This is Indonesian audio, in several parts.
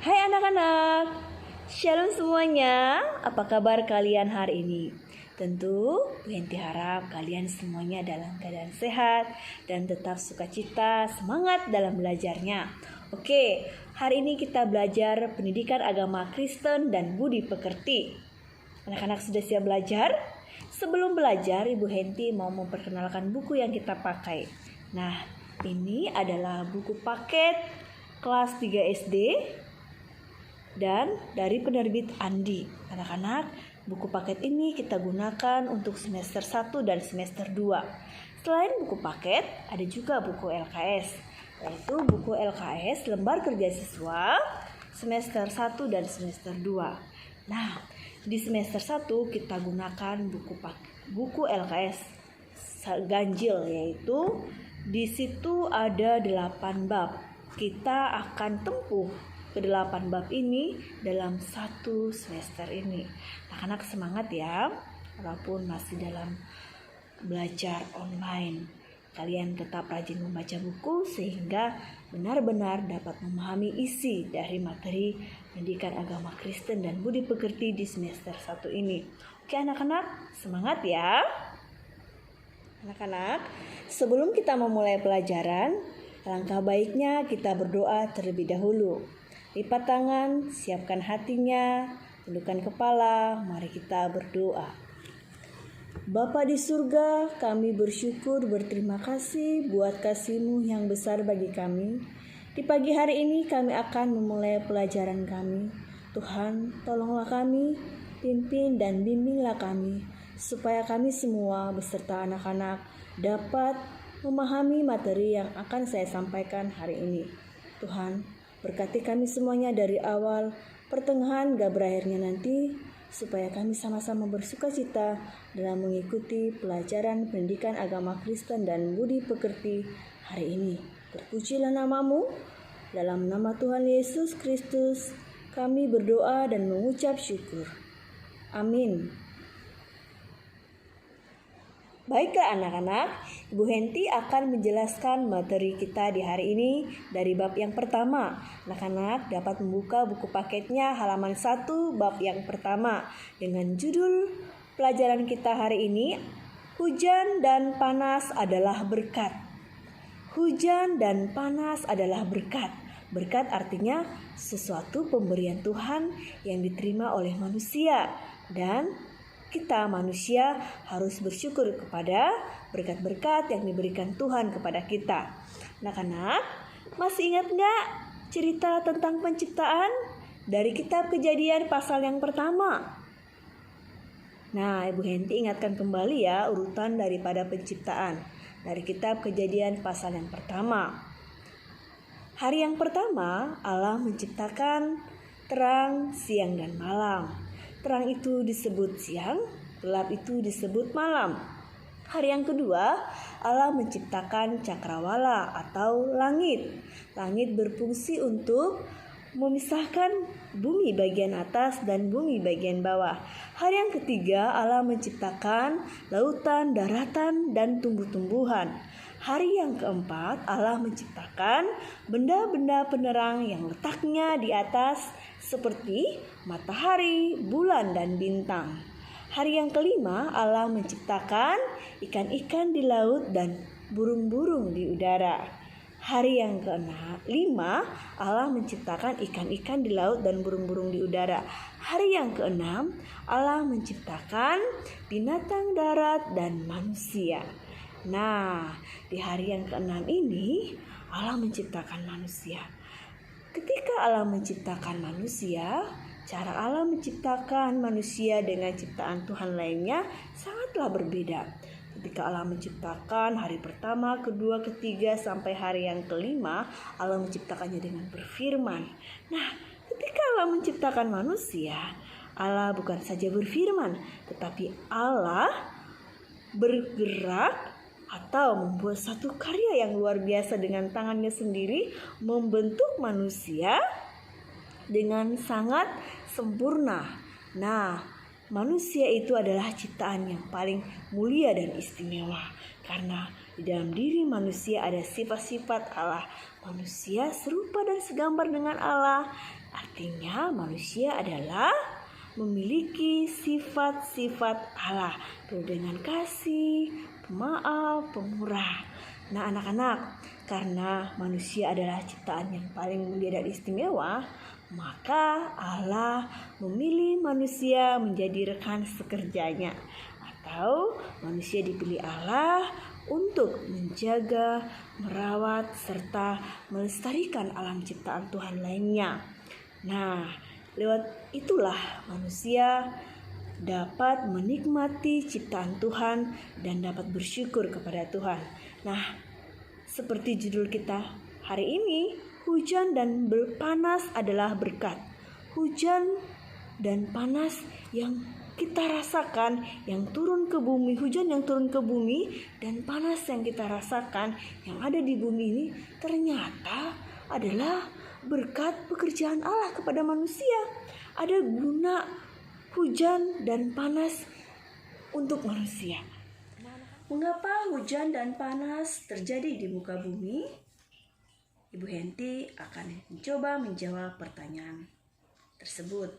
Hai anak-anak, shalom semuanya. Apa kabar kalian hari ini? Tentu Bu Henti harap kalian semuanya dalam keadaan sehat dan tetap sukacita, semangat dalam belajarnya. Oke, hari ini kita belajar pendidikan agama Kristen dan budi pekerti. Anak-anak sudah siap belajar? Sebelum belajar, Ibu Henti mau memperkenalkan buku yang kita pakai. Nah, ini adalah buku paket kelas 3 SD dan dari penerbit Andi. Anak-anak, buku paket ini kita gunakan untuk semester 1 dan semester 2. Selain buku paket, ada juga buku LKS, yaitu buku LKS lembar kerja siswa semester 1 dan semester 2. Nah, di semester 1 kita gunakan buku LKS ganjil, yaitu di situ ada 8 bab. Kita akan tempuh ke-8 bab ini dalam 1 semester ini. Anak-anak semangat ya, walaupun masih dalam belajar online. Kalian tetap rajin membaca buku sehingga benar-benar dapat memahami isi dari materi pendidikan agama Kristen dan budi pekerti di semester 1 ini. Oke anak-anak, semangat ya. Anak-anak, sebelum kita memulai pelajaran, alangkah baiknya kita berdoa terlebih dahulu. Lipat tangan, siapkan hatinya, tundukkan kepala, mari kita berdoa. Bapa di surga, kami bersyukur berterima kasih buat kasih-Mu yang besar bagi kami. Di pagi hari ini kami akan memulai pelajaran kami. Tuhan, tolonglah kami, pimpin dan bimbinglah kami, supaya kami semua beserta anak-anak dapat memahami materi yang akan saya sampaikan hari ini. Tuhan, berkati kami semuanya dari awal, pertengahan, hingga berakhirnya nanti, supaya kami sama-sama bersukacita dalam mengikuti pelajaran pendidikan agama Kristen dan budi pekerti hari ini. Terpujilah nama-Mu, dalam nama Tuhan Yesus Kristus, kami berdoa dan mengucap syukur. Amin. Baiklah anak-anak, Ibu Henti akan menjelaskan materi kita di hari ini dari bab yang pertama. Anak-anak dapat membuka buku paketnya halaman 1 bab yang pertama dengan judul pelajaran kita hari ini, Hujan dan Panas adalah Berkat. Hujan dan panas adalah berkat. Berkat artinya sesuatu pemberian Tuhan yang diterima oleh manusia, dan kita manusia harus bersyukur kepada berkat-berkat yang diberikan Tuhan kepada kita. Anak-anak, masih ingat gak cerita tentang penciptaan dari kitab Kejadian pasal yang pertama? Nah, Ibu Henti ingatkan kembali ya urutan daripada penciptaan dari kitab Kejadian pasal yang pertama. Hari yang pertama Allah menciptakan terang, siang dan malam. Terang itu disebut siang, gelap itu disebut malam. Hari yang kedua, Allah menciptakan cakrawala atau langit. Langit berfungsi untuk memisahkan bumi bagian atas dan bumi bagian bawah. Hari yang ketiga, Allah menciptakan lautan, daratan, dan tumbuh-tumbuhan. Hari yang keempat, Allah menciptakan benda-benda penerang yang letaknya di atas seperti matahari, bulan, dan bintang. Hari yang kelima, Allah menciptakan ikan-ikan di laut dan burung-burung di udara. Hari yang kelima, Allah menciptakan ikan-ikan di laut dan burung-burung di udara. Hari yang keenam, Allah menciptakan binatang darat dan manusia. Nah, di hari yang keenam ini, Allah menciptakan manusia. Ketika Allah menciptakan manusia, cara Allah menciptakan manusia dengan ciptaan Tuhan lainnya sangatlah berbeda. Ketika Allah menciptakan hari pertama, kedua, ketiga, sampai hari yang kelima, Allah menciptakannya dengan berfirman. Nah, ketika Allah menciptakan manusia, Allah bukan saja berfirman, tetapi Allah bergerak atau membuat satu karya yang luar biasa dengan tangannya sendiri, membentuk manusia dengan sangat sempurna. Nah, manusia itu adalah ciptaan yang paling mulia dan istimewa karena Di dalam diri manusia ada sifat-sifat Allah. Manusia serupa dan segambar dengan Allah. Artinya manusia adalah memiliki sifat-sifat Allah, penuh dengan kasih, pemaaf, pemurah. Nah anak-anak, karena manusia adalah ciptaan yang paling mulia dan istimewa, maka Allah memilih manusia menjadi rekan sekerjanya, atau manusia dipilih Allah untuk menjaga, merawat, serta melestarikan alam ciptaan Tuhan lainnya. Nah, lewat itulah manusia dapat menikmati ciptaan Tuhan dan dapat bersyukur kepada Tuhan. Nah, seperti judul kita hari ini, hujan dan panas adalah berkat. Hujan dan panas yang kita rasakan, yang turun ke bumi, hujan yang turun ke bumi dan panas yang kita rasakan yang ada di bumi ini ternyata adalah berkat pekerjaan Allah kepada manusia. Ada guna hujan dan panas untuk manusia. Mengapa hujan dan panas terjadi di muka bumi? Ibu Henti akan mencoba menjawab pertanyaan tersebut.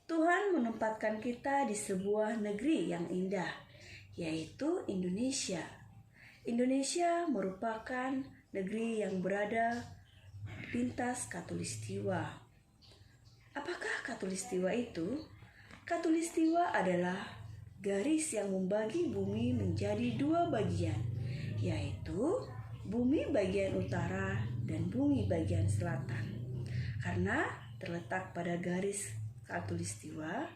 Tuhan menempatkan kita di sebuah negeri yang indah, yaitu Indonesia. Indonesia merupakan negeri yang berada lintas khatulistiwa. Apakah khatulistiwa itu? Khatulistiwa adalah garis yang membagi bumi menjadi dua bagian, yaitu bumi bagian utara dan bumi bagian selatan. Karena terletak pada garis khatulistiwa,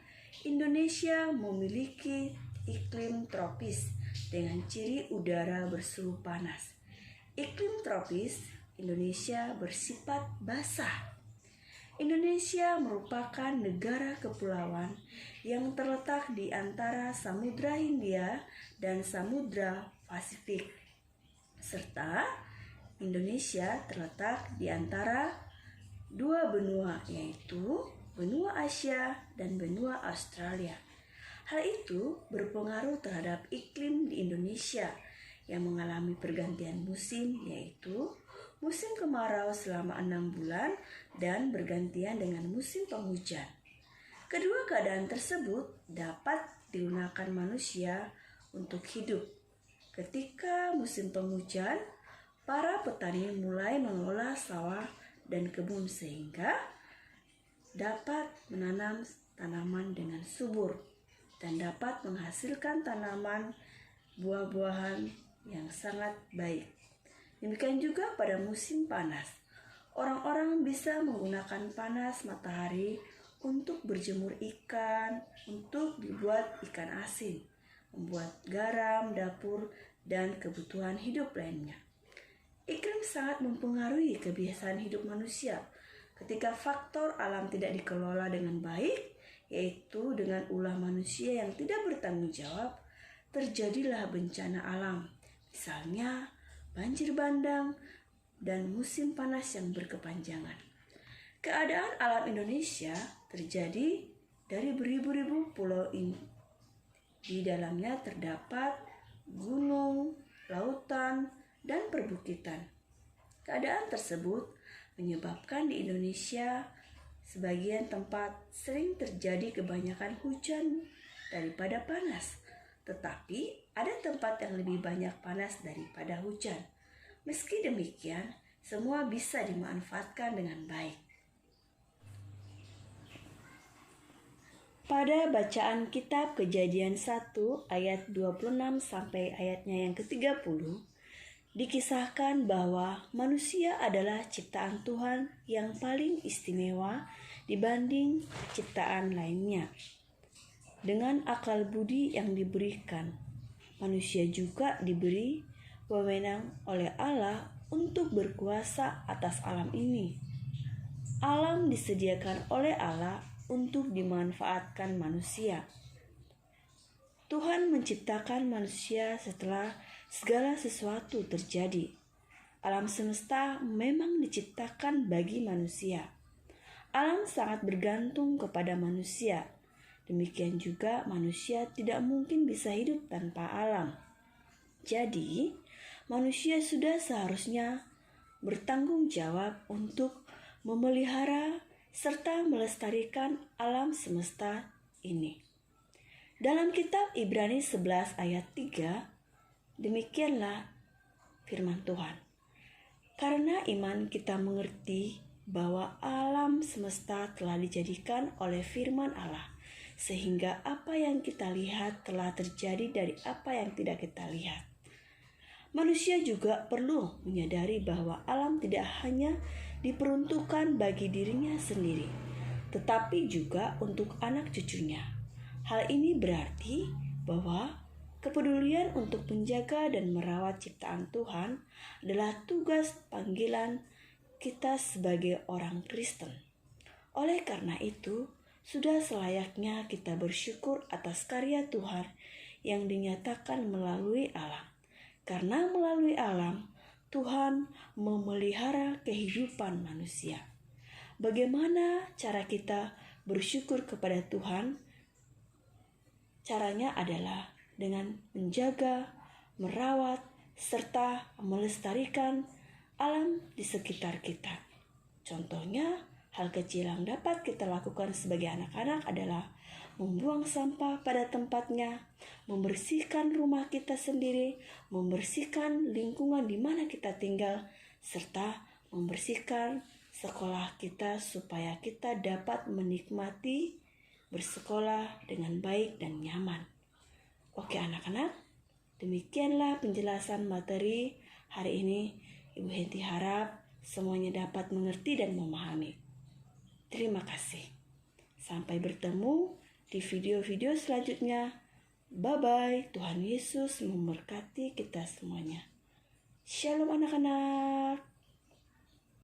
Indonesia memiliki iklim tropis dengan ciri udara bersuhu panas. Iklim tropis Indonesia bersifat basah. Indonesia merupakan negara kepulauan yang terletak di antara Samudra Hindia dan Samudra Pasifik. Serta Indonesia terletak di antara dua benua, yaitu benua Asia dan benua Australia. Hal itu berpengaruh terhadap iklim di Indonesia yang mengalami pergantian musim, yaitu musim kemarau selama 6 bulan dan bergantian dengan musim penghujan. Kedua keadaan tersebut dapat digunakan manusia untuk hidup. Ketika musim penghujan, para petani mulai mengolah sawah dan kebun sehingga dapat menanam tanaman dengan subur dan dapat menghasilkan tanaman buah-buahan yang sangat baik. Demikian juga pada musim panas. Orang-orang bisa menggunakan panas matahari untuk berjemur ikan, untuk dibuat ikan asin, membuat garam, dapur, dan kebutuhan hidup lainnya. Iklim sangat mempengaruhi kebiasaan hidup manusia. Ketika faktor alam tidak dikelola dengan baik, yaitu dengan ulah manusia yang tidak bertanggung jawab, terjadilah bencana alam. Misalnya, banjir bandang, dan musim panas yang berkepanjangan. Keadaan alam Indonesia terjadi dari beribu-ribu pulau ini. Di dalamnya terdapat gunung, lautan, dan perbukitan. Keadaan tersebut menyebabkan di Indonesia sebagian tempat sering terjadi kebanyakan hujan daripada panas. Tetapi ada tempat yang lebih banyak panas daripada hujan. Meski demikian, semua bisa dimanfaatkan dengan baik. Pada bacaan kitab Kejadian 1 ayat 26 sampai ayatnya yang ke-30, dikisahkan bahwa manusia adalah ciptaan Tuhan yang paling istimewa dibanding ciptaan lainnya. Dengan akal budi yang diberikan, manusia juga diberi wewenang oleh Allah untuk berkuasa atas alam ini. Alam disediakan oleh Allah untuk dimanfaatkan manusia. Tuhan menciptakan manusia setelah segala sesuatu terjadi. Alam semesta memang diciptakan bagi manusia. Alam sangat bergantung kepada manusia. Demikian juga manusia tidak mungkin bisa hidup tanpa alam. Jadi, manusia sudah seharusnya bertanggung jawab untuk memelihara serta melestarikan alam semesta ini. Dalam kitab Ibrani 11 ayat 3, demikianlah firman Tuhan. Karena iman kita mengerti bahwa alam semesta telah dijadikan oleh firman Allah, sehingga apa yang kita lihat telah terjadi dari apa yang tidak kita lihat. Manusia juga perlu menyadari bahwa alam tidak hanya diperuntukkan bagi dirinya sendiri, tetapi juga untuk anak cucunya. Hal ini berarti bahwa kepedulian untuk menjaga dan merawat ciptaan Tuhan adalah tugas panggilan kita sebagai orang Kristen. Oleh karena itu, sudah selayaknya kita bersyukur atas karya Tuhan yang dinyatakan melalui alam. Karena melalui alam, Tuhan memelihara kehidupan manusia. Bagaimana cara kita bersyukur kepada Tuhan? Caranya adalah dengan menjaga, merawat, serta melestarikan alam di sekitar kita. Contohnya, hal kecil yang dapat kita lakukan sebagai anak-anak adalah membuang sampah pada tempatnya, membersihkan rumah kita sendiri, membersihkan lingkungan di mana kita tinggal, serta membersihkan sekolah kita supaya kita dapat menikmati bersekolah dengan baik dan nyaman. Oke anak-anak, demikianlah penjelasan materi hari ini. Ibu Henti harap semuanya dapat mengerti dan memahami. Terima kasih. Sampai bertemu di video-video selanjutnya. Bye-bye. Tuhan Yesus memberkati kita semuanya. Shalom anak-anak.